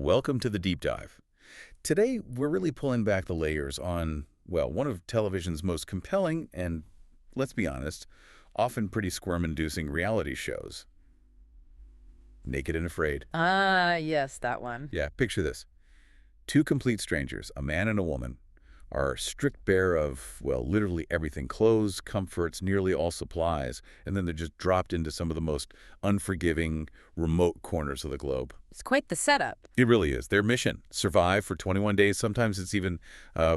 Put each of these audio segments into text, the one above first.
Welcome to the deep dive. Today, we're really pulling back the layers on, well, one of television's most compelling and, let's be honest, often pretty squirm-inducing reality shows. Naked and Afraid. Ah, yes, that one. Yeah, picture this. Two complete strangers, a man and a woman, are stripped bare of, well, literally everything, clothes, comforts, nearly all supplies, and then they're just dropped into some of the most unforgiving, remote corners of the globe. It's quite the setup. It really is. Their mission, survive for 21 days. Sometimes it's even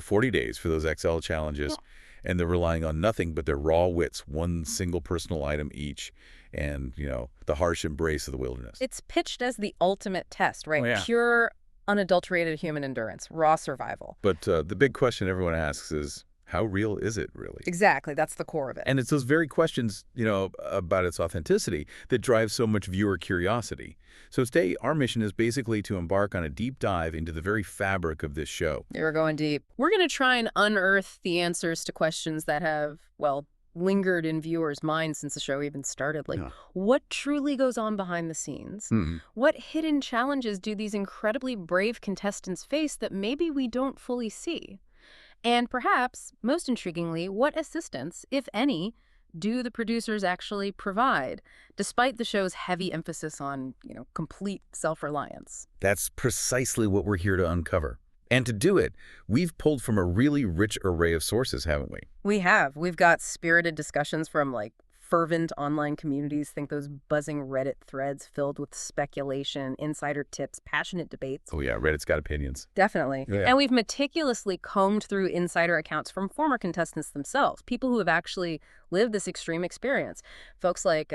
40 days for those XL challenges. And they're relying on nothing but their raw wits, one single personal item each, and, the harsh embrace of the wilderness. It's pitched as the ultimate test, right? Oh, yeah. Pure, unadulterated human endurance, raw survival. But the big question everyone asks is, how real is it really? Exactly, that's the core of it. And it's those very questions, about its authenticity that drive so much viewer curiosity. So today, our mission is basically to embark on a deep dive into the very fabric of this show. You're going deep. We're going to try and unearth the answers to questions that have, well, lingered in viewers' minds since the show even started. Like, what truly goes on behind the scenes? What hidden challenges do these incredibly brave contestants face that maybe we don't fully see? And perhaps, most intriguingly, what assistance, if any, do the producers actually provide, despite the show's heavy emphasis on, complete self-reliance? That's precisely what we're here to uncover. And to do it, we've pulled from a really rich array of sources, haven't we? We have. We've got spirited discussions from, fervent online communities. Think those buzzing Reddit threads filled with speculation, insider tips, passionate debates. Oh yeah, Reddit's got opinions. Definitely. Yeah. And we've meticulously combed through insider accounts from former contestants themselves, people who have actually lived this extreme experience. Folks like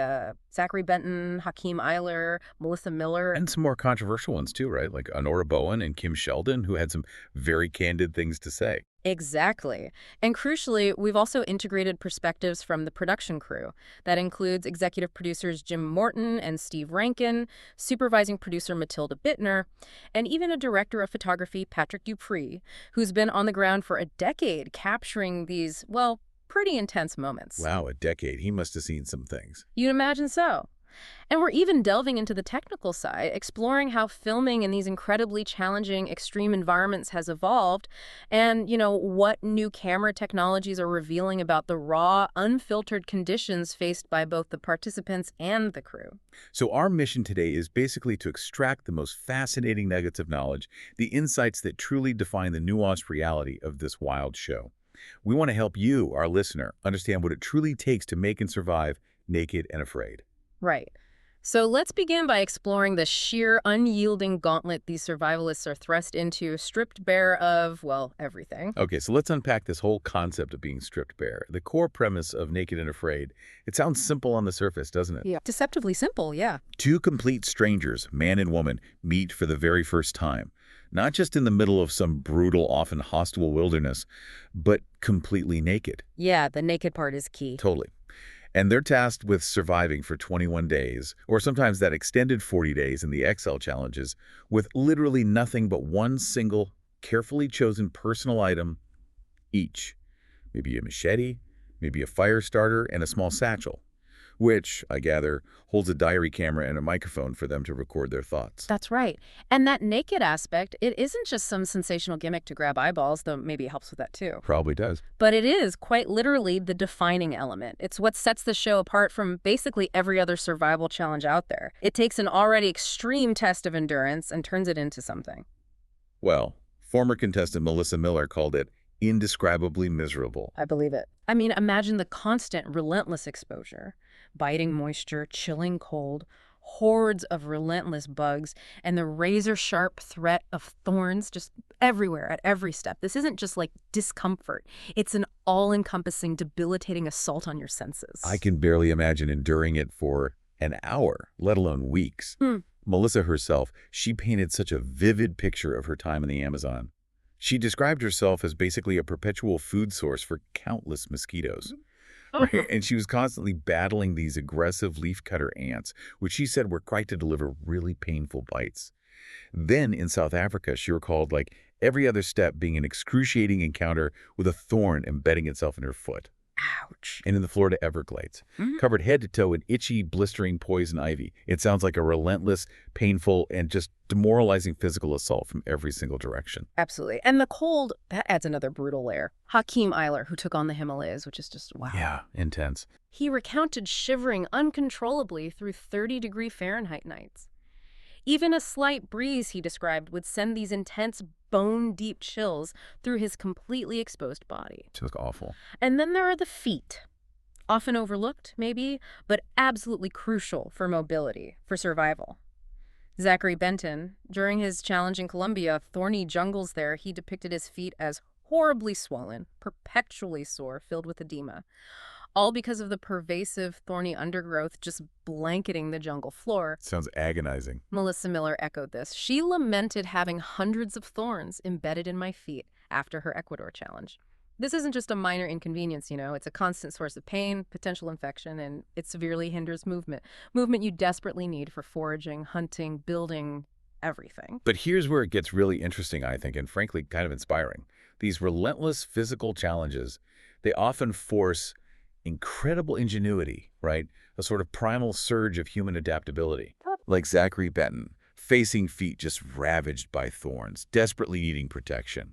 Zachary Benton, Hakeem Eiler, Melissa Miller. And some more controversial ones too, right? Like Honora Bowen and Kim Sheldon, who had some very candid things to say. Exactly. And crucially, we've also integrated perspectives from the production crew. That includes executive producers Jim Morton and Steve Rankin, supervising producer Matilda Bittner, and even a director of photography, Patrick Dupree, who's been on the ground for a decade capturing these, well, pretty intense moments. Wow, a decade. He must have seen some things. You'd imagine so. And we're even delving into the technical side, exploring how filming in these incredibly challenging extreme environments has evolved and, what new camera technologies are revealing about the raw, unfiltered conditions faced by both the participants and the crew. So our mission today is basically to extract the most fascinating nuggets of knowledge, the insights that truly define the nuanced reality of this wild show. We want to help you, our listener, understand what it truly takes to make and survive Naked and Afraid. Right. So let's begin by exploring the sheer, unyielding gauntlet these survivalists are thrust into, stripped bare of, well, everything. Okay, so let's unpack this whole concept of being stripped bare. The core premise of Naked and Afraid, it sounds simple on the surface, doesn't it? Yeah. Deceptively simple, yeah. Two complete strangers, man and woman, meet for the very first time. Not just in the middle of some brutal, often hostile wilderness, but completely naked. Yeah, the naked part is key. Totally. And they're tasked with surviving for 21 days, or sometimes that extended 40 days in the XL challenges, with literally nothing but one single, carefully chosen personal item each. Maybe a machete, maybe a fire starter, and a small satchel, which, I gather, holds a diary camera and a microphone for them to record their thoughts. That's right. And that naked aspect, it isn't just some sensational gimmick to grab eyeballs, though maybe it helps with that too. Probably does. But it is quite literally the defining element. It's what sets the show apart from basically every other survival challenge out there. It takes an already extreme test of endurance and turns it into something. Well, former contestant Melissa Miller called it indescribably miserable. I believe it. I mean, imagine the constant, relentless exposure. Biting moisture, chilling cold, hordes of relentless bugs, and the razor-sharp threat of thorns just everywhere at every step. This isn't just discomfort. It's an all-encompassing, debilitating assault on your senses. I can barely imagine enduring it for an hour, let alone weeks. Melissa herself, she painted such a vivid picture of her time in the Amazon. She described herself as basically a perpetual food source for countless mosquitoes. Right? And she was constantly battling these aggressive leafcutter ants, which she said were quite to deliver really painful bites. Then in South Africa, she recalled every other step being an excruciating encounter with a thorn embedding itself in her foot. Ouch. And in the Florida Everglades, covered head to toe in itchy, blistering poison ivy. It sounds like a relentless, painful, and just demoralizing physical assault from every single direction. Absolutely. And the cold, that adds another brutal layer. Hakim Eiler, who took on the Himalayas, which is just, wow. Yeah, intense. He recounted shivering uncontrollably through 30-degree Fahrenheit nights. Even a slight breeze, he described, would send these intense, bone-deep chills through his completely exposed body. Just awful. And then there are the feet. Often overlooked, maybe, but absolutely crucial for mobility, for survival. Zachary Benton, during his challenge in Colombia, thorny jungles there, he depicted his feet as horribly swollen, perpetually sore, filled with edema. All because of the pervasive, thorny undergrowth just blanketing the jungle floor. Sounds agonizing. Melissa Miller echoed this. She lamented having hundreds of thorns embedded in my feet after her Ecuador challenge. This isn't just a minor inconvenience, you know. It's a constant source of pain, potential infection, and it severely hinders movement. Movement you desperately need for foraging, hunting, building, everything. But here's where it gets really interesting, I think, and frankly kind of inspiring. These relentless physical challenges, they often force incredible ingenuity, right? A sort of primal surge of human adaptability. Like Zachary Benton, facing feet just ravaged by thorns, desperately needing protection.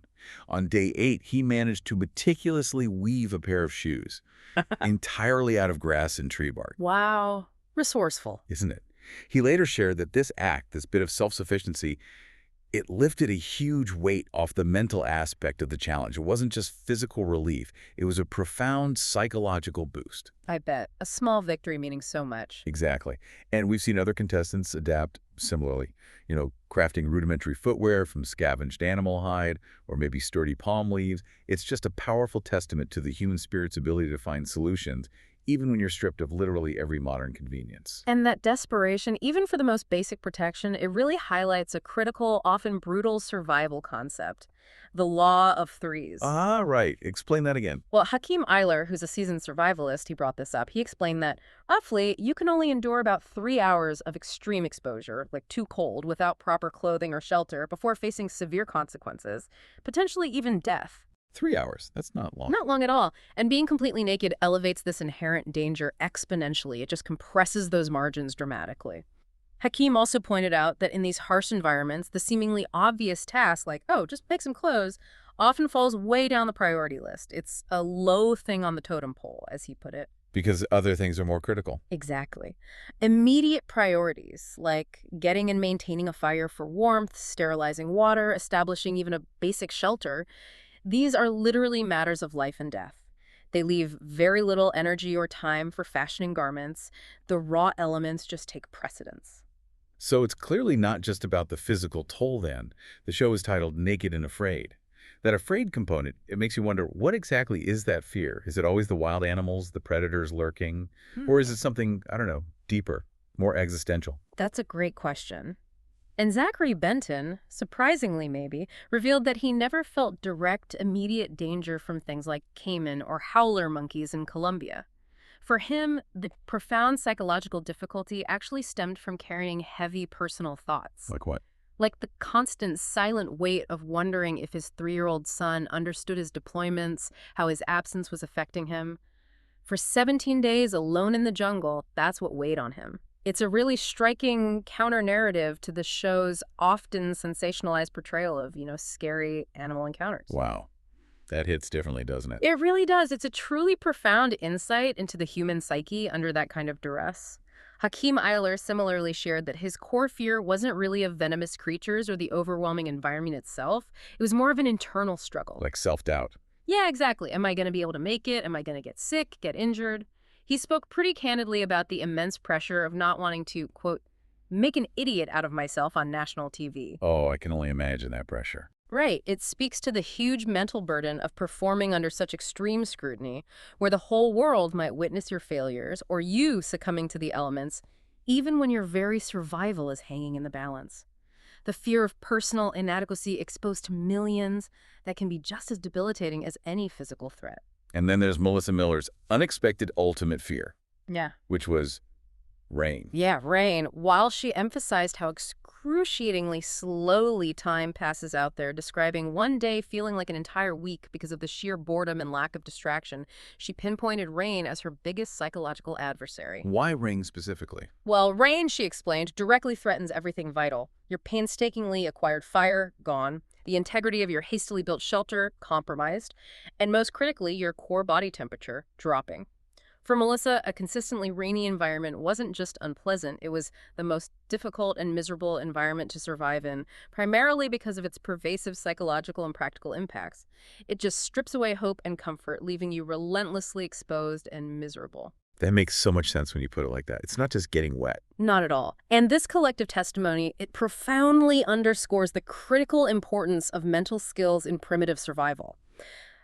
On day 8, he managed to meticulously weave a pair of shoes, entirely out of grass and tree bark. Wow. Resourceful. Isn't it? He later shared that this act, this bit of self-sufficiency, it lifted a huge weight off the mental aspect of the challenge. It wasn't just physical relief. It was a profound psychological boost. I bet. A small victory meaning so much. Exactly. And we've seen other contestants adapt similarly. You know, crafting rudimentary footwear from scavenged animal hide or maybe sturdy palm leaves. It's just a powerful testament to the human spirit's ability to find solutions, even when you're stripped of literally every modern convenience. And that desperation, even for the most basic protection, it really highlights a critical, often brutal survival concept. The law of threes. Ah, right. Explain that again. Well, Hakim Eiler, who's a seasoned survivalist, he brought this up. He explained that, roughly, you can only endure about 3 hours of extreme exposure, like too cold, without proper clothing or shelter, before facing severe consequences, potentially even death. 3 hours. That's not long. Not long at all. And being completely naked elevates this inherent danger exponentially. It just compresses those margins dramatically. Hakim also pointed out that in these harsh environments, the seemingly obvious task, like, oh, just make some clothes, often falls way down the priority list. It's a low thing on the totem pole, as he put it. Because other things are more critical. Exactly. Immediate priorities, like getting and maintaining a fire for warmth, sterilizing water, establishing even a basic shelter, these are literally matters of life and death. They leave very little energy or time for fashioning garments. The raw elements just take precedence. So it's clearly not just about the physical toll then. The show is titled Naked and Afraid. That afraid component, it makes you wonder, what exactly is that fear? Is it always the wild animals, the predators lurking? Or is it something, I don't know, deeper, more existential? That's a great question. And Zachary Benton, surprisingly maybe, revealed that he never felt direct, immediate danger from things like caiman or howler monkeys in Colombia. For him, the profound psychological difficulty actually stemmed from carrying heavy personal thoughts. Like what? Like the constant silent weight of wondering if his 3-year-old son understood his deployments, how his absence was affecting him. For 17 days alone in the jungle, that's what weighed on him. It's a really striking counter-narrative to the show's often sensationalized portrayal of, scary animal encounters. Wow. That hits differently, doesn't it? It really does. It's a truly profound insight into the human psyche under that kind of duress. Hakim Eiler similarly shared that his core fear wasn't really of venomous creatures or the overwhelming environment itself. It was more of an internal struggle. Like self-doubt. Yeah, exactly. Am I going to be able to make it? Am I going to get sick, get injured? He spoke pretty candidly about the immense pressure of not wanting to, quote, make an idiot out of myself on national TV. Oh, I can only imagine that pressure. Right. It speaks to the huge mental burden of performing under such extreme scrutiny, where the whole world might witness your failures or you succumbing to the elements, even when your very survival is hanging in the balance. The fear of personal inadequacy exposed to millions that can be just as debilitating as any physical threat. And then there's Melissa Miller's unexpected ultimate fear. Yeah. Which was rain. Yeah, rain. While she emphasized how excruciatingly slowly time passes out there, describing one day feeling like an entire week because of the sheer boredom and lack of distraction. She pinpointed rain as her biggest psychological adversary. Why rain specifically? Well, rain, she explained, directly threatens everything vital. Your painstakingly acquired fire, gone. The integrity of your hastily built shelter, compromised. And most critically, your core body temperature, dropping. For Melissa, a consistently rainy environment wasn't just unpleasant, it was the most difficult and miserable environment to survive in, primarily because of its pervasive psychological and practical impacts. It just strips away hope and comfort, leaving you relentlessly exposed and miserable. That makes so much sense when you put it like that. It's not just getting wet. Not at all. And this collective testimony, it profoundly underscores the critical importance of mental skills in primitive survival.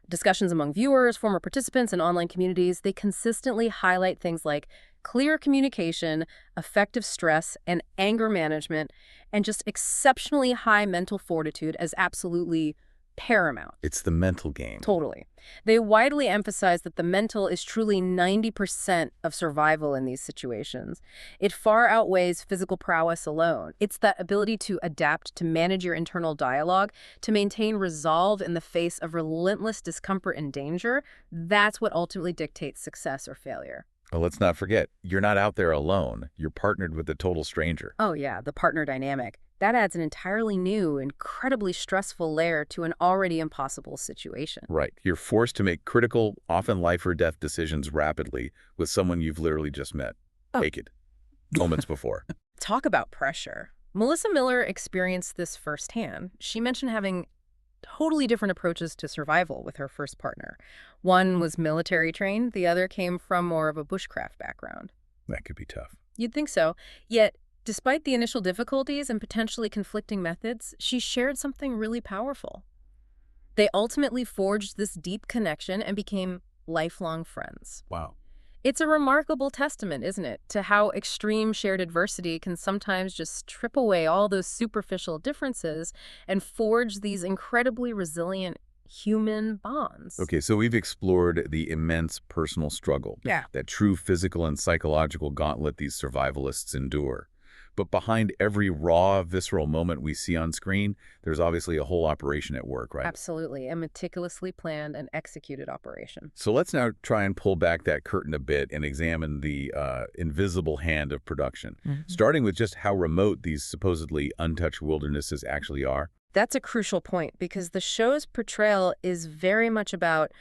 Discussions among viewers, former participants, and online communities, they consistently highlight things like clear communication, effective stress and anger management, and just exceptionally high mental fortitude as absolutely paramount. It's the mental game. Totally. They widely emphasize that the mental is truly 90% of survival in these situations. It far outweighs physical prowess alone. It's that ability to adapt, to manage your internal dialogue, to maintain resolve in the face of relentless discomfort and danger. That's what ultimately dictates success or failure. Well, let's not forget, you're not out there alone. You're partnered with a total stranger. Oh yeah, the partner dynamic. That adds an entirely new, incredibly stressful layer to an already impossible situation. Right. You're forced to make critical, often life or death decisions rapidly with someone you've literally just met. Naked. Moments before. Talk about pressure. Melissa Miller experienced this firsthand. She mentioned having totally different approaches to survival with her first partner. One was military trained, the other came from more of a bushcraft background. That could be tough. You'd think so. Yet, despite the initial difficulties and potentially conflicting methods, she shared something really powerful. They ultimately forged this deep connection and became lifelong friends. Wow. It's a remarkable testament, isn't it, to how extreme shared adversity can sometimes just strip away all those superficial differences and forge these incredibly resilient human bonds. Okay, so we've explored the immense personal struggle. Yeah. That true physical and psychological gauntlet these survivalists endure. But behind every raw, visceral moment we see on screen, there's obviously a whole operation at work, right? Absolutely. A meticulously planned and executed operation. So let's now try and pull back that curtain a bit and examine the invisible hand of production, starting with just how remote these supposedly untouched wildernesses actually are. That's a crucial point because the show's portrayal is very much about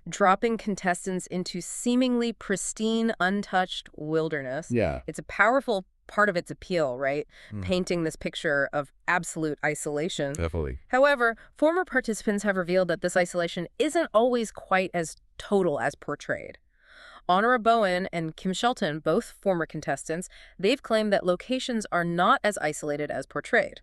dropping contestants into seemingly pristine, untouched wilderness. Yeah. It's a powerful part of its appeal, right? Painting this picture of absolute isolation. Definitely. However, former participants have revealed that this isolation isn't always quite as total as portrayed. Honora Bowen and Kim Shelton, both former contestants, they've claimed that locations are not as isolated as portrayed.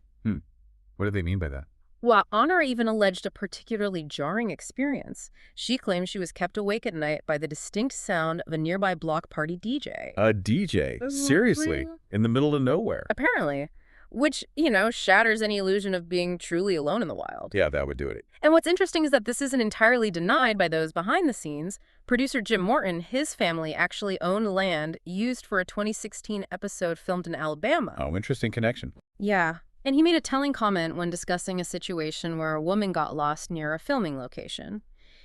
What do they mean by that? Well, Honora even alleged a particularly jarring experience. She claimed she was kept awake at night by the distinct sound of a nearby block party DJ. A DJ? Seriously? In the middle of nowhere? Apparently. Which, shatters any illusion of being truly alone in the wild. Yeah, that would do it. And what's interesting is that this isn't entirely denied by those behind the scenes. Producer Jim Morton, his family actually owned land used for a 2016 episode filmed in Alabama. Oh, interesting connection. Yeah. And he made a telling comment when discussing a situation where a woman got lost near a filming location.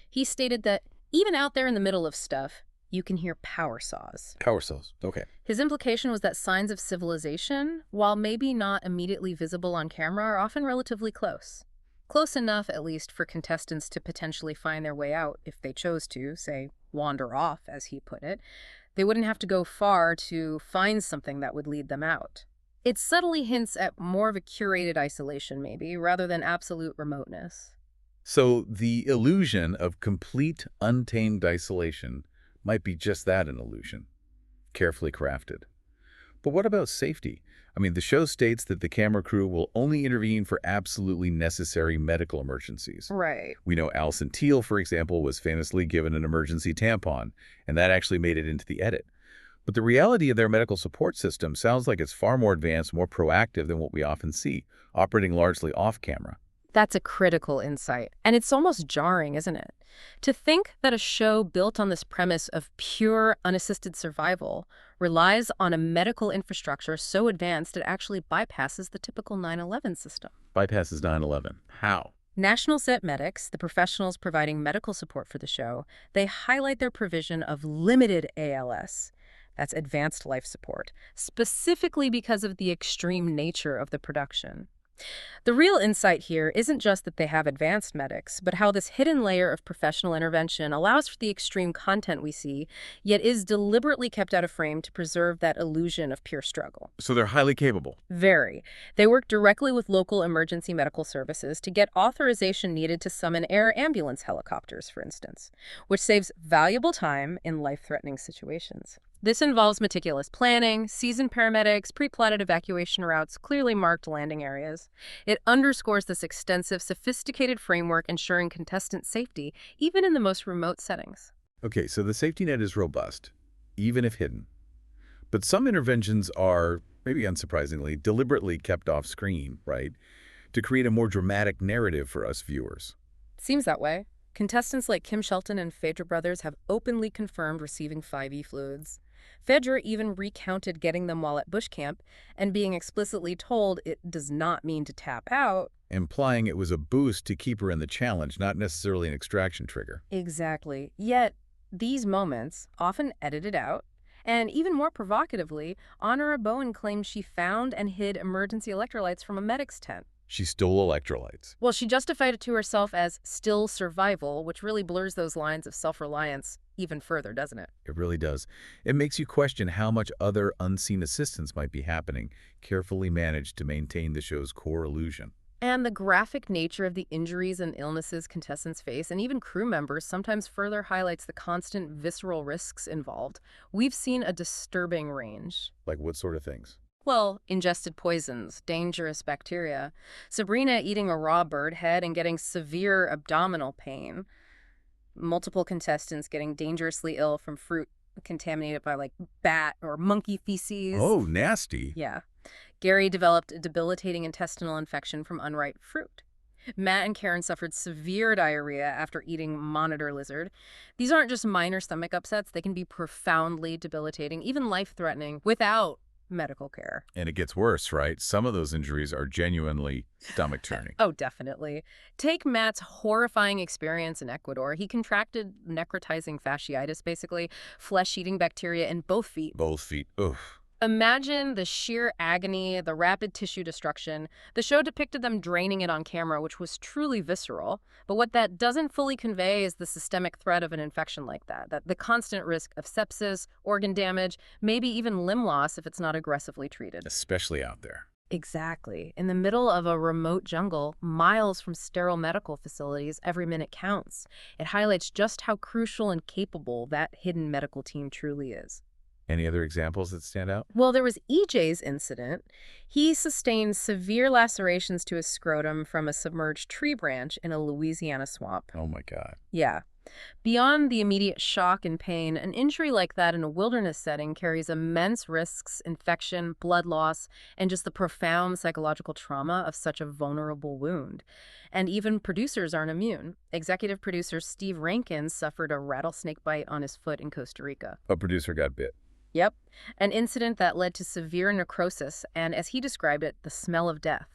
He stated that even out there in the middle of stuff, you can hear power saws. Power saws. Okay. His implication was that signs of civilization, while maybe not immediately visible on camera, are often relatively close. Close enough, at least, for contestants to potentially find their way out if they chose to, say, wander off, as he put it. They wouldn't have to go far to find something that would lead them out. It subtly hints at more of a curated isolation, maybe, rather than absolute remoteness. So the illusion of complete, untamed isolation might be just that, an illusion, carefully crafted. But what about safety? I mean, the show states that the camera crew will only intervene for absolutely necessary medical emergencies. Right. We know Alison Teal, for example, was famously given an emergency tampon, and that actually made it into the edit. But the reality of their medical support system sounds like it's far more advanced, more proactive than what we often see, operating largely off-camera. That's a critical insight. And it's almost jarring, isn't it? To think that a show built on this premise of pure, unassisted survival relies on a medical infrastructure so advanced it actually bypasses the typical 9/11 system. Bypasses 9/11. How? National Set Medics, the professionals providing medical support for the show, they highlight their provision of limited ALS. That's advanced life support, specifically because of the extreme nature of the production. The real insight here isn't just that they have advanced medics, but how this hidden layer of professional intervention allows for the extreme content we see, yet is deliberately kept out of frame to preserve that illusion of pure struggle. So they're highly capable. Very. They work directly with local emergency medical services to get authorization needed to summon air ambulance helicopters, for instance, which saves valuable time in life-threatening situations. This involves meticulous planning, seasoned paramedics, pre-plotted evacuation routes, clearly marked landing areas. It underscores this extensive, sophisticated framework ensuring contestant safety, even in the most remote settings. Okay, so the safety net is robust, even if hidden. But some interventions are, maybe unsurprisingly, deliberately kept off screen, right? To create a more dramatic narrative for us viewers. Seems that way. Contestants like Kim Shelton and Phaedra brothers have openly confirmed receiving 5E fluids. Phaedra even recounted getting them while at bush camp and being explicitly told it does not mean to tap out. Implying it was a boost to keep her in the challenge, not necessarily an extraction trigger. Exactly. Yet, these moments, often edited out, and even more provocatively, Honora Bowen claimed she found and hid emergency electrolytes from a medic's tent. She stole electrolytes. Well, she justified it to herself as still survival, which really blurs those lines of self-reliance even further, doesn't it? It really does. It makes you question how much other unseen assistance might be happening, carefully managed to maintain the show's core illusion. And the graphic nature of the injuries and illnesses contestants face, and even crew members, sometimes further highlights the constant visceral risks involved. We've seen a disturbing range. Like what sort of things? Well, ingested poisons, dangerous bacteria, Sabrina eating a raw bird head and getting severe abdominal pain, multiple contestants getting dangerously ill from fruit contaminated by like bat or monkey feces. Oh, nasty. Yeah. Gary developed a debilitating intestinal infection from unripe fruit. Matt and Karen suffered severe diarrhea after eating monitor lizard. These aren't just minor stomach upsets. They can be profoundly debilitating, even life-threatening, without medical care. And it gets worse, right? Some of those injuries are genuinely stomach-turning. Oh, definitely. Take Matt's horrifying experience in Ecuador. He contracted necrotizing fasciitis, basically, flesh-eating bacteria in both feet. Both feet. Oof. Imagine the sheer agony, the rapid tissue destruction. The show depicted them draining it on camera, which was truly visceral. But what that doesn't fully convey is the systemic threat of an infection like that the constant risk of sepsis, organ damage, maybe even limb loss if it's not aggressively treated. Especially out there. Exactly. In the middle of a remote jungle, miles from sterile medical facilities, every minute counts. It highlights just how crucial and capable that hidden medical team truly is. Any other examples that stand out? Well, there was EJ's incident. He sustained severe lacerations to his scrotum from a submerged tree branch in a Louisiana swamp. Oh my God. Yeah. Beyond the immediate shock and pain, an injury like that in a wilderness setting carries immense risks, infection, blood loss, and just the profound psychological trauma of such a vulnerable wound. And even producers aren't immune. Executive producer Steve Rankin suffered a rattlesnake bite on his foot in Costa Rica. A producer got bit. Yep, an incident that led to severe necrosis and, as he described it, the smell of death.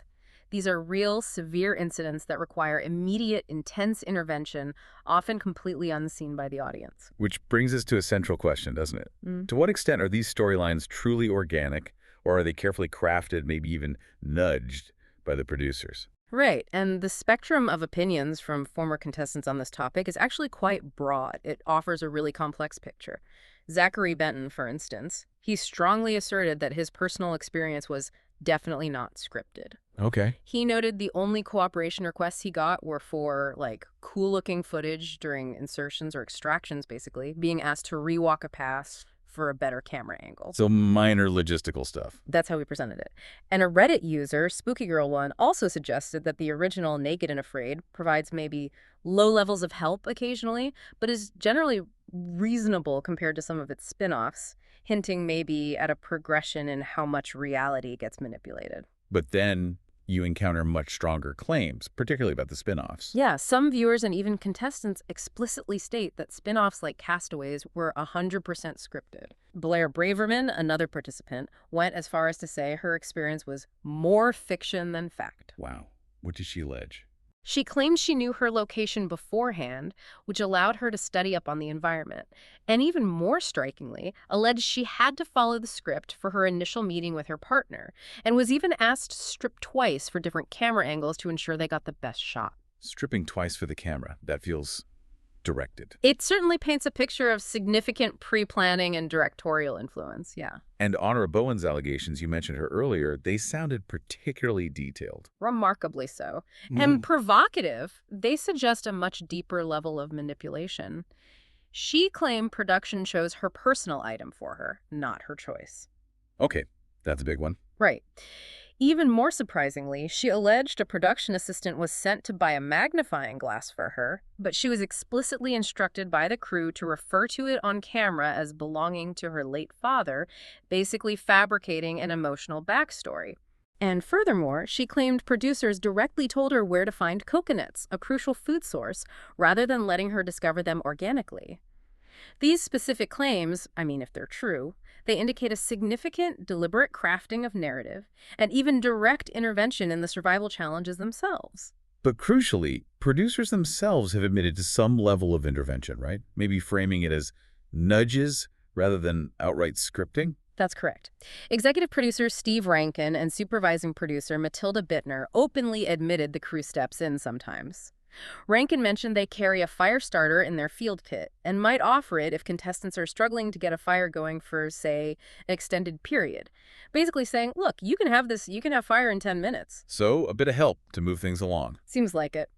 These are real, severe incidents that require immediate, intense intervention, often completely unseen by the audience. Which brings us to a central question, doesn't it? To what extent are these storylines truly organic, or are they carefully crafted, maybe even nudged by the producers? Right, and the spectrum of opinions from former contestants on this topic is actually quite broad. It offers a really complex picture. Zachary Benton, for instance, he strongly asserted that his personal experience was definitely not scripted. Okay. He noted the only cooperation requests he got were for, like, cool-looking footage during insertions or extractions, basically, being asked to rewalk a pass for a better camera angle. So minor logistical stuff. That's how we presented it. And a Reddit user, Spooky Girl One, also suggested that the original Naked and Afraid provides maybe low levels of help occasionally, but is generally reasonable compared to some of its spin-offs, hinting maybe at a progression in how much reality gets manipulated. But then you encounter much stronger claims, particularly about the spin-offs. Yeah, some viewers and even contestants explicitly state that spin-offs like Castaways were 100% scripted. Blair Braverman, another participant, went as far as to say her experience was more fiction than fact. Wow. What did she allege? She claimed she knew her location beforehand, which allowed her to study up on the environment. And even more strikingly, alleged she had to follow the script for her initial meeting with her partner, and was even asked to strip twice for different camera angles to ensure they got the best shot. Stripping twice for the camera. That feels directed. It certainly paints a picture of significant pre-planning and directorial influence, yeah. And Honora Bowen's allegations, you mentioned her earlier, they sounded particularly detailed. Remarkably so. And provocative, they suggest a much deeper level of manipulation. She claimed production chose her personal item for her, not her choice. Okay, that's a big one. Right. Even more surprisingly, she alleged a production assistant was sent to buy a magnifying glass for her, but she was explicitly instructed by the crew to refer to it on camera as belonging to her late father, basically fabricating an emotional backstory. And furthermore, she claimed producers directly told her where to find coconuts, a crucial food source, rather than letting her discover them organically. These specific claims, I mean if they're true, they indicate a significant, deliberate crafting of narrative and even direct intervention in the survival challenges themselves. But crucially, producers themselves have admitted to some level of intervention, right? Maybe framing it as nudges rather than outright scripting? That's correct. Executive producer Steve Rankin and supervising producer Matilda Bittner openly admitted the crew steps in sometimes. Rankin mentioned they carry a fire starter in their field kit and might offer it if contestants are struggling to get a fire going for, say, an extended period. Basically saying, look, you can have fire in 10 minutes. So, a bit of help to move things along. Seems like it.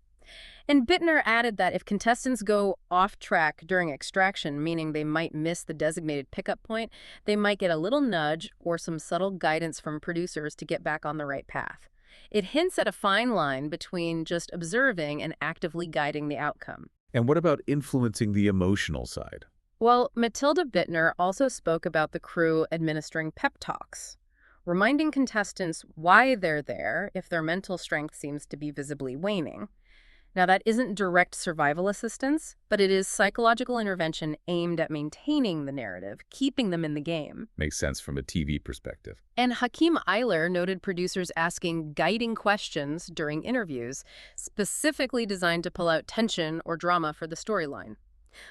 And Bittner added that if contestants go off track during extraction, meaning they might miss the designated pickup point, they might get a little nudge or some subtle guidance from producers to get back on the right path. It hints at a fine line between just observing and actively guiding the outcome. And what about influencing the emotional side? Well, Matilda Bittner also spoke about the crew administering pep talks, reminding contestants why they're there if their mental strength seems to be visibly waning. Now, that isn't direct survival assistance, but it is psychological intervention aimed at maintaining the narrative, keeping them in the game. Makes sense from a TV perspective. And Hakeem Eiler noted producers asking guiding questions during interviews, specifically designed to pull out tension or drama for the storyline.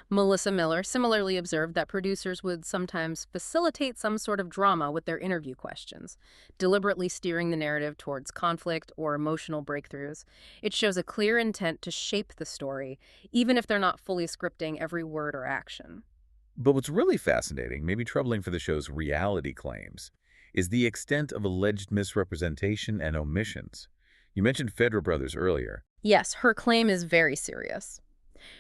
Melissa Miller similarly observed that producers would sometimes facilitate some sort of drama with their interview questions, deliberately steering the narrative towards conflict or emotional breakthroughs. It shows a clear intent to shape the story, even if they're not fully scripting every word or action. But what's really fascinating, maybe troubling for the show's reality claims, is the extent of alleged misrepresentation and omissions. You mentioned Fedra Brothers earlier. Yes, her claim is very serious.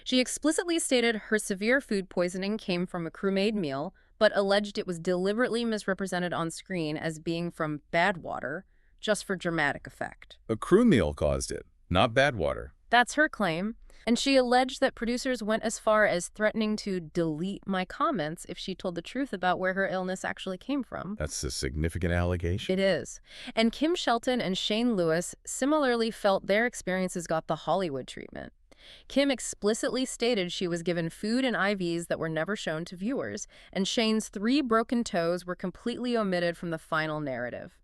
She explicitly stated her severe food poisoning came from a crewmade meal, but alleged it was deliberately misrepresented on screen as being from bad water, just for dramatic effect. A crew meal caused it, not bad water. That's her claim, and she alleged that producers went as far as threatening to delete my comments if she told the truth about where her illness actually came from. That's a significant allegation. It is. And Kim Shelton and Shane Lewis similarly felt their experiences got the Hollywood treatment. Kim explicitly stated she was given food and IVs that were never shown to viewers, and Shane's 3 broken toes were completely omitted from the final narrative.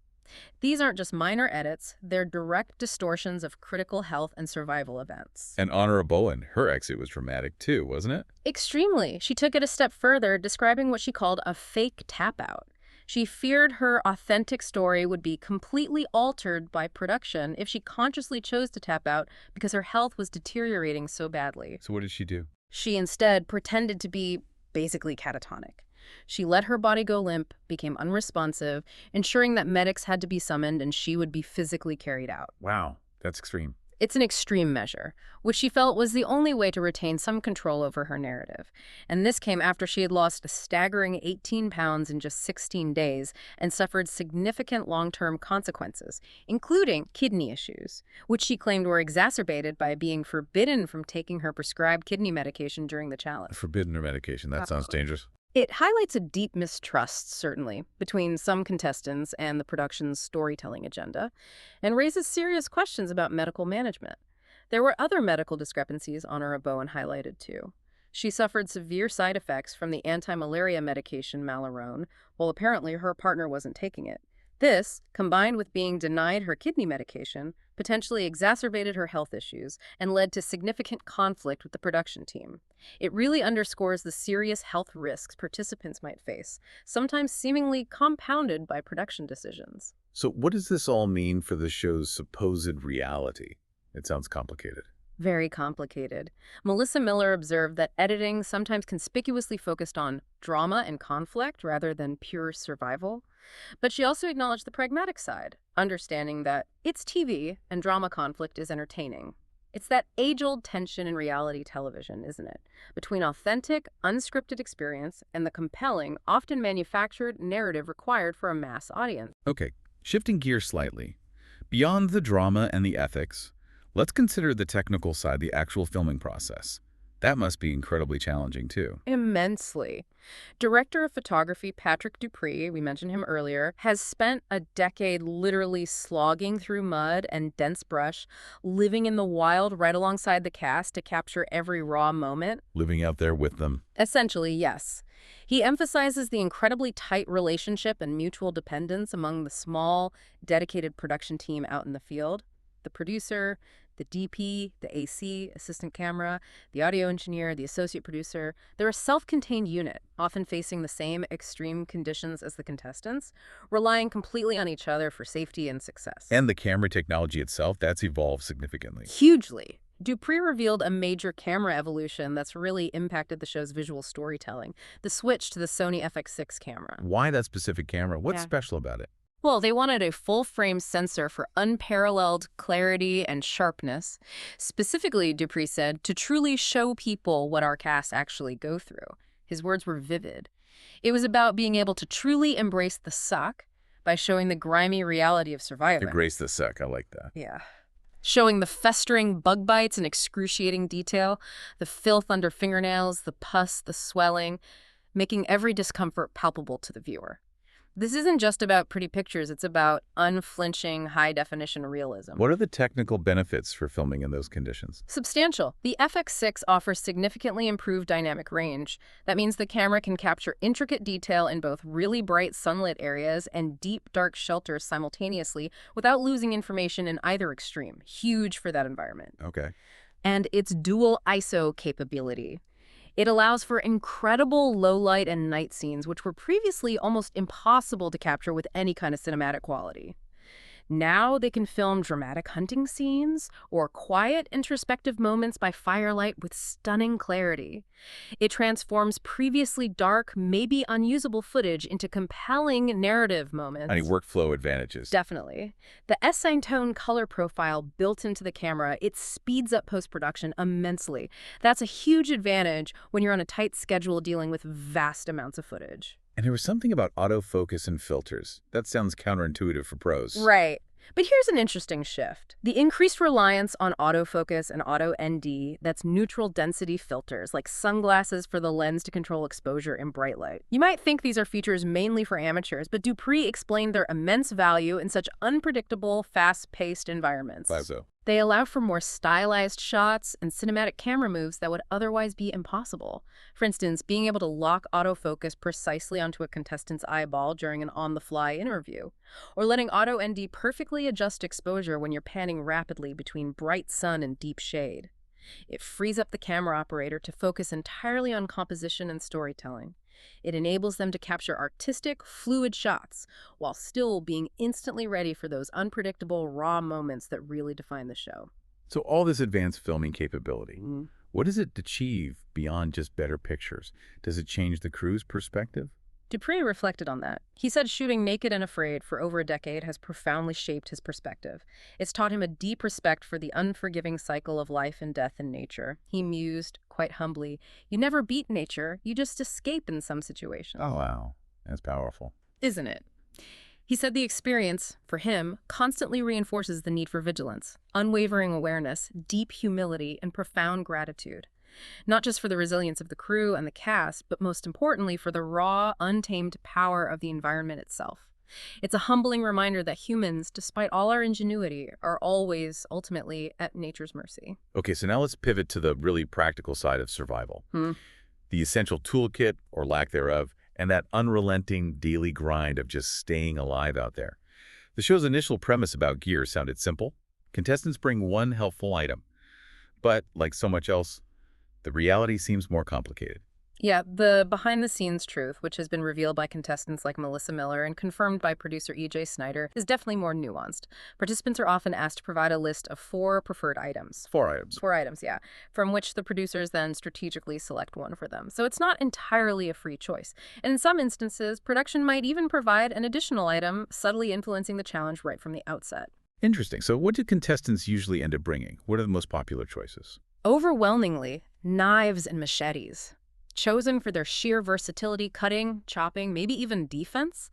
These aren't just minor edits, they're direct distortions of critical health and survival events. And Honora Bowen, her exit was dramatic too, wasn't it? Extremely. She took it a step further, describing what she called a fake tap-out. She feared her authentic story would be completely altered by production if she consciously chose to tap out because her health was deteriorating so badly. So what did she do? She instead pretended to be basically catatonic. She let her body go limp, became unresponsive, ensuring that medics had to be summoned and she would be physically carried out. Wow, that's extreme. It's an extreme measure, which she felt was the only way to retain some control over her narrative. And this came after she had lost a staggering 18 pounds in just 16 days and suffered significant long-term consequences, including kidney issues, which she claimed were exacerbated by being forbidden from taking her prescribed kidney medication during the challenge. Forbidden her medication, that sounds dangerous. It highlights a deep mistrust, certainly, between some contestants and the production's storytelling agenda, and raises serious questions about medical management. There were other medical discrepancies Honora Bowen highlighted, too. She suffered severe side effects from the anti-malaria medication Malarone, while apparently her partner wasn't taking it. This, combined with being denied her kidney medication, potentially exacerbated her health issues and led to significant conflict with the production team. It really underscores the serious health risks participants might face, sometimes seemingly compounded by production decisions. So what does this all mean for the show's supposed reality? It sounds complicated. Very complicated. Melissa Miller observed that editing sometimes conspicuously focused on drama and conflict rather than pure survival. But she also acknowledged the pragmatic side, understanding that it's TV and drama conflict is entertaining. It's that age-old tension in reality television, isn't it? Between authentic, unscripted experience and the compelling, often manufactured narrative required for a mass audience. Okay, shifting gears slightly. Beyond the drama and the ethics, let's consider the technical side, the actual filming process. That must be incredibly challenging, too. Immensely. Director of photography Patrick Dupree, we mentioned him earlier, has spent a decade literally slogging through mud and dense brush, living in the wild right alongside the cast to capture every raw moment. Living out there with them. Essentially, yes. He emphasizes the incredibly tight relationship and mutual dependence among the small, dedicated production team out in the field. The producer, the DP, the AC, assistant camera, the audio engineer, the associate producer. They're a self-contained unit, often facing the same extreme conditions as the contestants, relying completely on each other for safety and success. And the camera technology itself, that's evolved significantly. Hugely. Dupree revealed a major camera evolution that's really impacted the show's visual storytelling, the switch to the Sony FX6 camera. Why that specific camera? What's special about it? Well, they wanted a full-frame sensor for unparalleled clarity and sharpness. Specifically, Dupree said, to truly show people what our casts actually go through. His words were vivid. It was about being able to truly embrace the suck by showing the grimy reality of surviving. Embrace the suck, I like that. Yeah. Showing the festering bug bites in excruciating detail, the filth under fingernails, the pus, the swelling, making every discomfort palpable to the viewer. This isn't just about pretty pictures, it's about unflinching, high-definition realism. What are the technical benefits for filming in those conditions? Substantial. The FX6 offers significantly improved dynamic range. That means the camera can capture intricate detail in both really bright sunlit areas and deep, dark shelters simultaneously without losing information in either extreme. Huge for that environment. Okay. And its dual ISO capability. It allows for incredible low-light and night scenes, which were previously almost impossible to capture with any kind of cinematic quality. Now they can film dramatic hunting scenes or quiet, introspective moments by firelight with stunning clarity. It transforms previously dark, maybe unusable footage into compelling narrative moments. Any workflow advantages? Definitely. The S-Tone color profile built into the camera, it speeds up post-production immensely. That's a huge advantage when you're on a tight schedule dealing with vast amounts of footage. And there was something about autofocus and filters. That sounds counterintuitive for pros. Right. But here's an interesting shift. The increased reliance on autofocus and auto-ND, that's neutral density filters, like sunglasses for the lens to control exposure in bright light. You might think these are features mainly for amateurs, but Dupree explained their immense value in such unpredictable, fast-paced environments. Plazo. They allow for more stylized shots and cinematic camera moves that would otherwise be impossible. For instance, being able to lock autofocus precisely onto a contestant's eyeball during an on-the-fly interview, or letting auto-ND perfectly adjust exposure when you're panning rapidly between bright sun and deep shade. It frees up the camera operator to focus entirely on composition and storytelling. It enables them to capture artistic, fluid shots while still being instantly ready for those unpredictable, raw moments that really define the show. So all this advanced filming capability, what does it achieve beyond just better pictures? Does it change the crew's perspective? Dupree reflected on that. He said shooting Naked and Afraid for over a decade has profoundly shaped his perspective. It's taught him a deep respect for the unforgiving cycle of life and death in nature. He mused, quite humbly, "You never beat nature, you just escape in some situations." Oh, wow. That's powerful. Isn't it? He said the experience, for him, constantly reinforces the need for vigilance, unwavering awareness, deep humility, and profound gratitude. Not just for the resilience of the crew and the cast, but most importantly for the raw, untamed power of the environment itself. It's a humbling reminder that humans, despite all our ingenuity, are always, ultimately, at nature's mercy. Okay, so now let's pivot to the really practical side of survival. The essential toolkit, or lack thereof, and that unrelenting daily grind of just staying alive out there. The show's initial premise about gear sounded simple. Contestants bring one helpful item. But, like so much else, the reality seems more complicated. Yeah, the behind-the-scenes truth, which has been revealed by contestants like Melissa Miller and confirmed by producer E.J. Snyder, is definitely more nuanced. Participants are often asked to provide a list of 4 preferred items. 4 items. 4 items, yeah, from which the producers then strategically select one for them. So it's not entirely a free choice. And in some instances, production might even provide an additional item, subtly influencing the challenge right from the outset. Interesting. So what do contestants usually end up bringing? What are the most popular choices? Overwhelmingly, knives and machetes. Chosen for their sheer versatility, cutting, chopping, maybe even defense.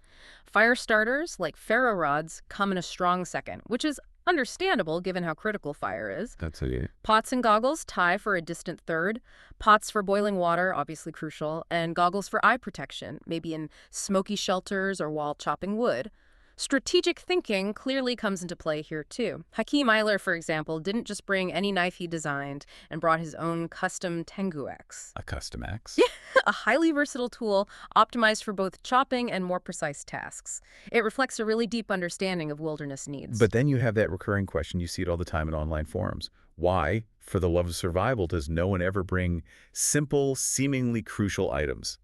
Fire starters, like ferro rods, come in a strong second, which is understandable given how critical fire is. That's it. Pots and goggles tie for a distant third. Pots for boiling water, obviously crucial, and goggles for eye protection, maybe in smoky shelters or while chopping wood. Strategic thinking clearly comes into play here, too. Hakeem Eiler, for example, didn't just bring any knife he designed and brought his own custom Tengu axe. A custom axe? Yeah, a highly versatile tool optimized for both chopping and more precise tasks. It reflects a really deep understanding of wilderness needs. But then you have that recurring question, you see it all the time in online forums. Why, for the love of survival, does no one ever bring simple, seemingly crucial items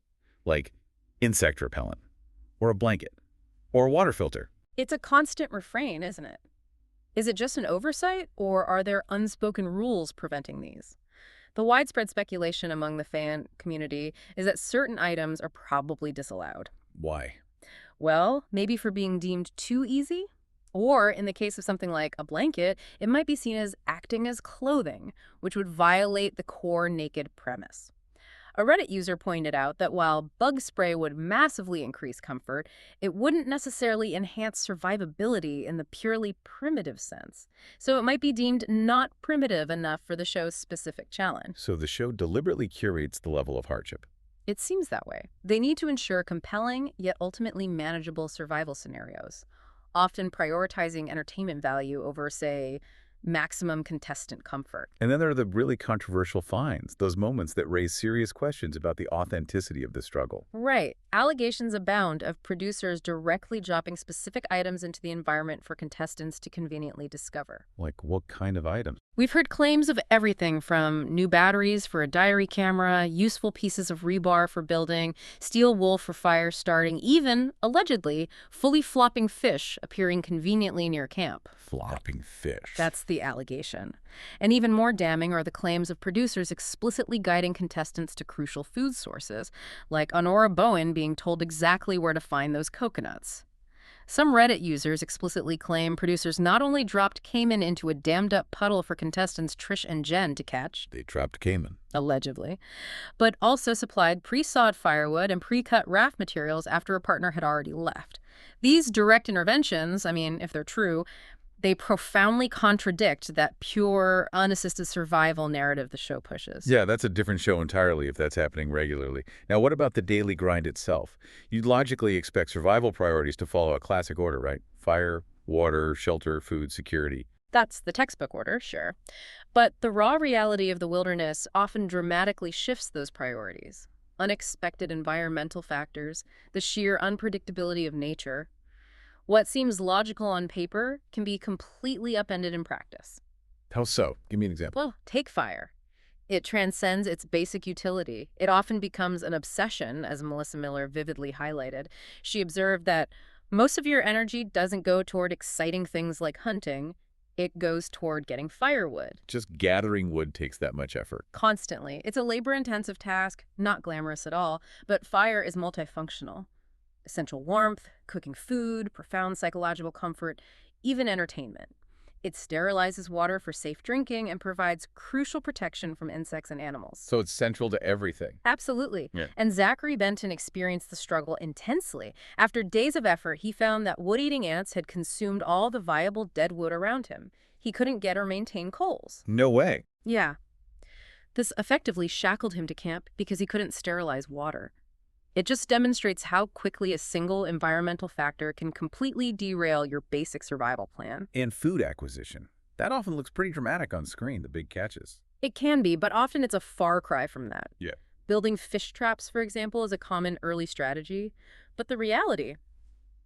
like insect repellent, or a blanket, or a water filter? It's a constant refrain, isn't it? Is it just an oversight, or are there unspoken rules preventing these? The widespread speculation among the fan community is that certain items are probably disallowed. Why? Well, maybe for being deemed too easy? Or, in the case of something like a blanket, it might be seen as acting as clothing, which would violate the core naked premise. A Reddit user pointed out that while bug spray would massively increase comfort, it wouldn't necessarily enhance survivability in the purely primitive sense. So it might be deemed not primitive enough for the show's specific challenge. So the show deliberately curates the level of hardship. It seems that way. They need to ensure compelling, yet ultimately manageable survival scenarios, often prioritizing entertainment value over, say, maximum contestant comfort. And then there are the really controversial finds, those moments that raise serious questions about the authenticity of the struggle. Right. Allegations abound of producers directly dropping specific items into the environment for contestants to conveniently discover. Like what kind of items? We've heard claims of everything from new batteries for a diary camera, useful pieces of rebar for building, steel wool for fire starting, even, allegedly, fully flopping fish appearing conveniently near camp. Flopping fish. That's the allegation. And even more damning are the claims of producers explicitly guiding contestants to crucial food sources, like Honora Bowen being told exactly where to find those coconuts. Some Reddit users explicitly claim producers not only dropped caiman into a dammed-up puddle for contestants Trish and Jen to catch, They trapped caiman. allegedly, but also supplied pre-sawed firewood and pre-cut raft materials after a partner had already left. These direct interventions, I mean, if they're true, they profoundly contradict that pure, unassisted survival narrative the show pushes. Yeah, that's a different show entirely if that's happening regularly. Now, what about the daily grind itself? You'd logically expect survival priorities to follow a classic order, right? Fire, water, shelter, food, security. That's the textbook order, sure. But the raw reality of the wilderness often dramatically shifts those priorities. Unexpected environmental factors, the sheer unpredictability of nature. What seems logical on paper can be completely upended in practice. How so? Give me an example. Well, take fire. It transcends its basic utility. It often becomes an obsession, as Melissa Miller vividly highlighted. She observed that most of your energy doesn't go toward exciting things like hunting. It goes toward getting firewood. Just gathering wood takes that much effort. Constantly. It's a labor-intensive task, not glamorous at all, but fire is multifunctional. Essential warmth, cooking food, profound psychological comfort, even entertainment. It sterilizes water for safe drinking and provides crucial protection from insects and animals. So it's central to everything. Absolutely. Yeah. And Zachary Benton experienced the struggle intensely. After days of effort, he found that wood-eating ants had consumed all the viable dead wood around him. He couldn't get or maintain coals. No way. Yeah. This effectively shackled him to camp because he couldn't sterilize water. It just demonstrates how quickly a single environmental factor can completely derail your basic survival plan. And food acquisition. That often looks pretty dramatic on screen, the big catches. It can be, but often it's a far cry from that. Yeah. Building fish traps, for example, is a common early strategy. But the reality,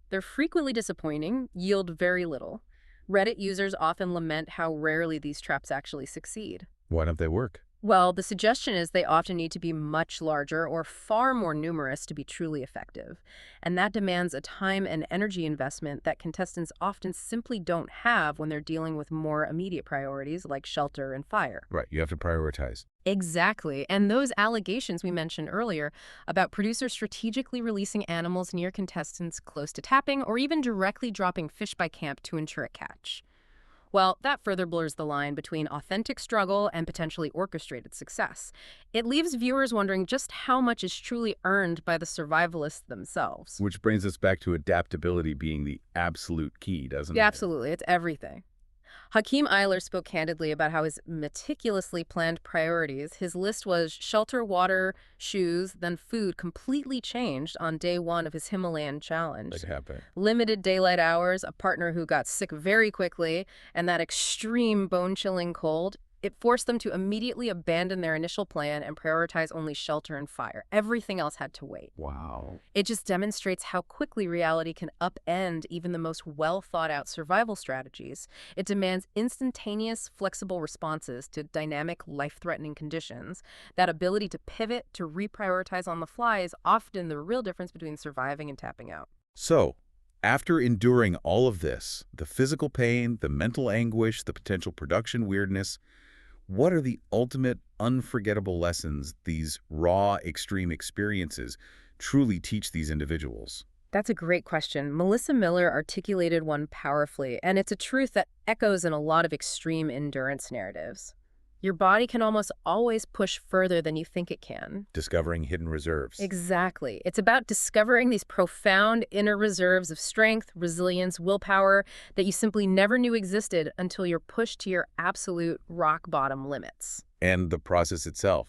they're frequently disappointing, yield very little. Reddit users often lament how rarely these traps actually succeed. Why don't they work? Well, the suggestion is they often need to be much larger or far more numerous to be truly effective. And that demands a time and energy investment that contestants often simply don't have when they're dealing with more immediate priorities like shelter and fire. Right, you have to prioritize. Exactly. And those allegations we mentioned earlier about producers strategically releasing animals near contestants close to tapping or even directly dropping fish by camp to ensure a catch. Well, that further blurs the line between authentic struggle and potentially orchestrated success. It leaves viewers wondering just how much is truly earned by the survivalists themselves. Which brings us back to adaptability being the absolute key, doesn't it? Yeah, absolutely. It's everything. Hakeem Eiler spoke candidly about how his meticulously planned priorities, his list was shelter, water, shoes, then food, completely changed on day one of his Himalayan challenge. Like happened. Limited daylight hours, a partner who got sick very quickly, and that extreme bone-chilling cold. It forced them to immediately abandon their initial plan and prioritize only shelter and fire. Everything else had to wait. Wow. It just demonstrates how quickly reality can upend even the most well-thought-out survival strategies. It demands instantaneous, flexible responses to dynamic, life-threatening conditions. That ability to pivot, to reprioritize on the fly is often the real difference between surviving and tapping out. So, after enduring all of this, the physical pain, the mental anguish, the potential production weirdness, what are the ultimate unforgettable lessons these raw, extreme experiences truly teach these individuals? That's a great question. Melissa Miller articulated one powerfully, and it's a truth that echoes in a lot of extreme endurance narratives. Your body can almost always push further than you think it can. Discovering hidden reserves. Exactly. It's about discovering these profound inner reserves of strength, resilience, willpower that you simply never knew existed until you're pushed to your absolute rock bottom limits. And the process itself.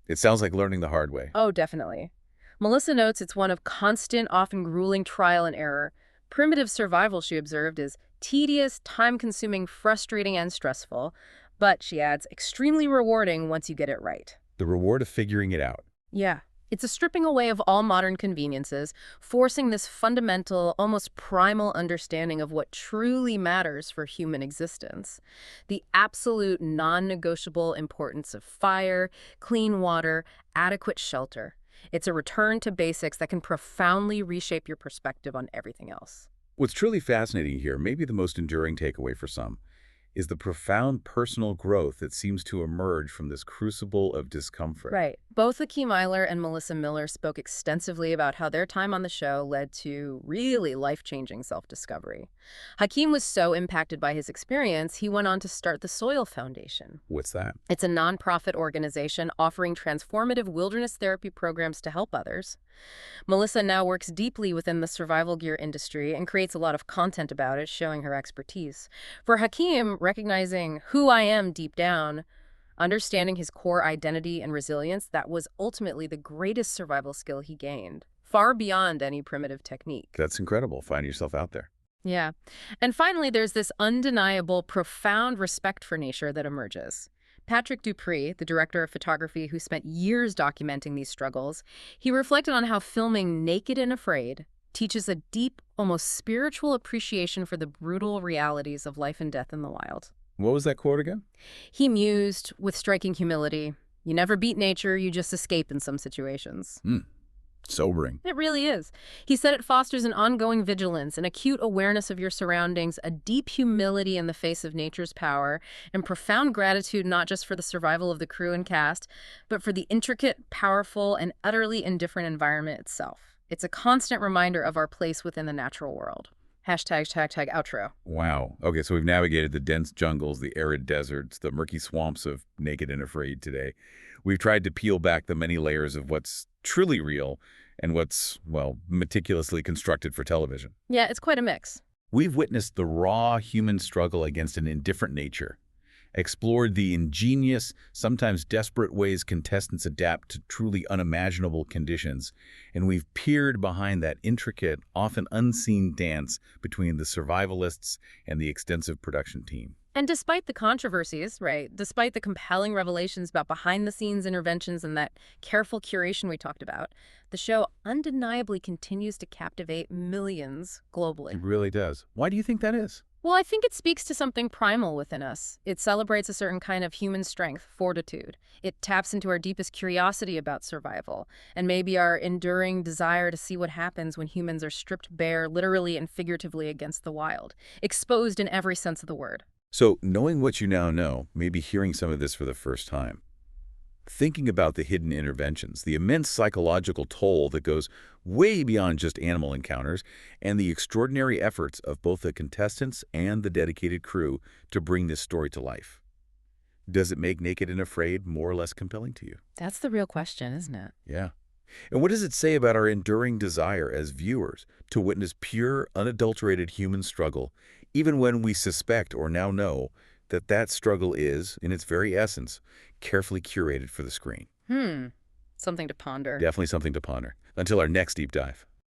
It sounds like learning the hard way. Oh, definitely. Melissa notes it's one of constant, often grueling trial and error. Primitive survival, she observed, is tedious, time-consuming, frustrating, and stressful. But, she adds, extremely rewarding once you get it right. The reward of figuring it out. Yeah. It's a stripping away of all modern conveniences, forcing this fundamental, almost primal understanding of what truly matters for human existence. The absolute non-negotiable importance of fire, clean water, adequate shelter. It's a return to basics that can profoundly reshape your perspective on everything else. What's truly fascinating here, maybe the most enduring takeaway for some, is the profound personal growth that seems to emerge from this crucible of discomfort. Right. Both Hakeem Eiler and Melissa Miller spoke extensively about how their time on the show led to really life-changing self-discovery. Hakeem was so impacted by his experience, he went on to start the Soil Foundation. What's that? It's a nonprofit organization offering transformative wilderness therapy programs to help others. Melissa now works deeply within the survival gear industry and creates a lot of content about it, showing her expertise. For Hakeem, recognizing who I am deep down, understanding his core identity and resilience, that was ultimately the greatest survival skill he gained, far beyond any primitive technique. That's incredible. Find yourself out there. Yeah. And finally, there's this undeniable, profound respect for nature that emerges. Patrick Dupree, the director of photography who spent years documenting these struggles, he reflected on how filming Naked and Afraid teaches a deep, almost spiritual appreciation for the brutal realities of life and death in the wild. What was that quote again? He mused, with striking humility, "You never beat nature, you just escape in some situations." Sobering. It really is. He said it fosters an ongoing vigilance, an acute awareness of your surroundings, a deep humility in the face of nature's power, and profound gratitude not just for the survival of the crew and cast, but for the intricate, powerful, and utterly indifferent environment itself. It's a constant reminder of our place within the natural world. Hashtag outro. Wow. Okay, so we've navigated the dense jungles, the arid deserts, the murky swamps of Naked and Afraid today. We've tried to peel back the many layers of what's truly real and what's, well, meticulously constructed for television. Yeah, it's quite a mix. We've witnessed the raw human struggle against an indifferent nature explored the ingenious, sometimes desperate ways contestants adapt to truly unimaginable conditions, and we've peered behind that intricate, often unseen dance between the survivalists and the extensive production team. And despite the controversies, right, despite the compelling revelations about behind-the-scenes interventions and that careful curation we talked about, the show undeniably continues to captivate millions globally. It really does. Why do you think that is? Well, I think it speaks to something primal within us. It celebrates a certain kind of human strength, fortitude. It taps into our deepest curiosity about survival, and maybe our enduring desire to see what happens when humans are stripped bare, literally and figuratively, against the wild, exposed in every sense of the word. So, knowing what you now know, maybe hearing some of this for the first time, thinking about the hidden interventions, the immense psychological toll that goes way beyond just animal encounters, and the extraordinary efforts of both the contestants and the dedicated crew to bring this story to life. Does it make Naked and Afraid more or less compelling to you? That's the real question, isn't it? Yeah. And what does it say about our enduring desire as viewers to witness pure, unadulterated human struggle, even when we suspect or now know that that struggle is, in its very essence, carefully curated for the screen? Something to ponder. Definitely something to ponder. Until our next deep dive.